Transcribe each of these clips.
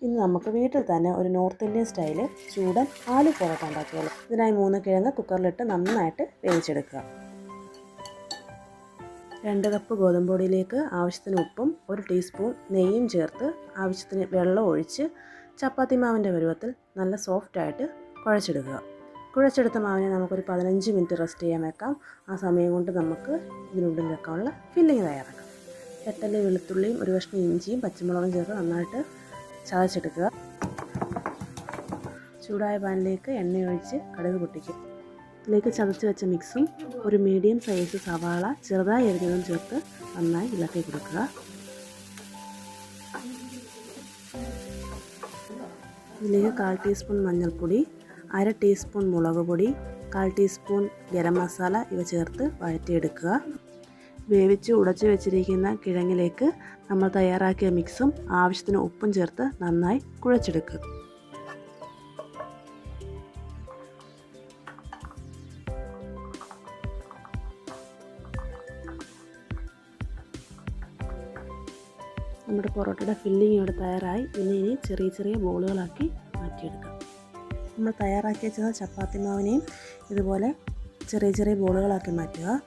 ഇന്ന് നമുക്ക് വീട്ടിൽ തന്നെ ഒരു നോർത്ത് ഇന്ത്യൻ സ്റ്റൈല് ചൂടൻ ആലു പൊറോട്ട ഉണ്ടാക്കിയാലോ. ഇതിനായി 3 കിഴങ്ങ് കുക്കറിലിട്ട് നന്നായിട്ട് വേവിച്ചെടുക്കുക. 2 കപ്പ് ഗോതമ്പ് പൊടിയിലേക്ക് ആവശ്യത്തിന് ഉപ്പും 1 ടീസ്പൂൺ നെയ്യും ചേർത്ത് ആവശ്യത്തിന് വെള്ളം ഒഴിച്ച് ചപ്പാത്തി മാവിൻ്റെ പരുവത്തിൽ നല്ല സോഫ്റ്റായിട്ട് കുഴച്ചെടുക്കുക. കുഴച്ചെടുത്ത മാവിനെ നമുക്കൊരു 15 മിനിറ്റ് റെസ്റ്റ് ചെയ്യാൻ വെക്കാം. ആ സമയം കൊണ്ട് നമുക്ക് ഇതിനുള്ളിൽ വെക്കാനുള്ള ഫില്ലിങ് തയ്യാറാക്കാം. എട്ടല്ലി വെളുത്തുള്ളിയും 1 കഷ്ണം ഇഞ്ചിയും പച്ചമുളകും ചേർത്ത് നന്നായിട്ട് ചതച്ചെടുക്കുക. ചൂടായ പാനിലേക്ക് എണ്ണ ഒഴിച്ച് കടുക് പൊട്ടിക്കുക. ഇതിലേക്ക് ചതച്ച് വെച്ച മിക്സും 1 മീഡിയം സൈസ് സവാള ചെറുതായി എരിഞ്ഞതും ചേർത്ത് നന്നായി ഇളക്കി കൊടുക്കുക. ഇതിലേക്ക് 1/4 ടീസ്പൂൺ മഞ്ഞൾപ്പൊടി, 1/2 ടീസ്പൂൺ മുളക് പൊടി, 1/4 ടീസ്പൂൺ ഗരം മസാല ഇവ ചേർത്ത് വഴറ്റിയെടുക്കുക. വേവിച്ച് ഉടച്ചു വെച്ചിരിക്കുന്ന കിഴങ്ങിലേക്ക് നമ്മൾ തയ്യാറാക്കിയ മിക്സും ആവശ്യത്തിന് ഉപ്പും ചേർത്ത് നന്നായി കുഴച്ചെടുക്കുക. നമ്മുടെ പൊറോട്ടയുടെ ഫില്ലിങ് ഇവിടെ തയ്യാറായി. ഇനി ചെറിയ ചെറിയ ബോളുകളാക്കി മാറ്റിയെടുക്കാം. നമ്മൾ തയ്യാറാക്കി വെച്ച ചപ്പാത്തി മാവിനെയും ഇതുപോലെ ചെറിയ ചെറിയ ബോളുകളാക്കി മാറ്റുക.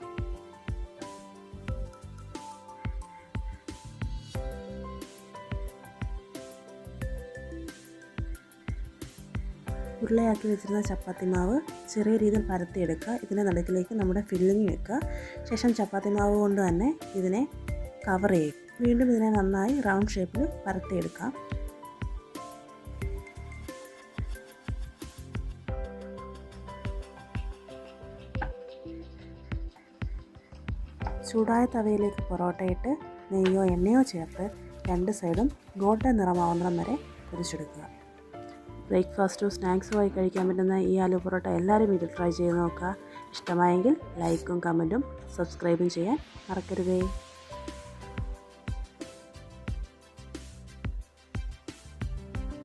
ഉരുളയാക്കി വെച്ചിരുന്ന ചപ്പാത്തി മാവ് ചെറിയ രീതിയിൽ പരത്തിയെടുക്കുക. ഇതിൻ്റെ നടുക്കിലേക്ക് നമ്മുടെ ഫില്ലിങ് വെക്കുക. ശേഷം ചപ്പാത്തി മാവ് കൊണ്ട് തന്നെ ഇതിനെ കവർ ചെയ്യുക. വീണ്ടും ഇതിനെ നന്നായി റൗണ്ട് ഷേപ്പിൽ പരത്തിയെടുക്കാം. ചൂടായ തവയിലേക്ക് പൊറോട്ടയിട്ട് നെയ്യോ എണ്ണയോ ചേർത്ത് 2 സൈഡും ഗോൾഡൻ നിറമാവുന്നിടം വരെ പൊരിച്ചെടുക്കുക. ബ്രേക്ക്ഫാസ്റ്റോ സ്നാക്സോ ആയി കഴിക്കാൻ പറ്റുന്ന ഈ ആലു പൊറോട്ട എല്ലാവരും ഇതിൽ ട്രൈ ചെയ്ത് നോക്കുക. ഇഷ്ടമായെങ്കിൽ ലൈക്കും കമൻറ്റും സബ്സ്ക്രൈബും ചെയ്യാൻ മറക്കരുതേ.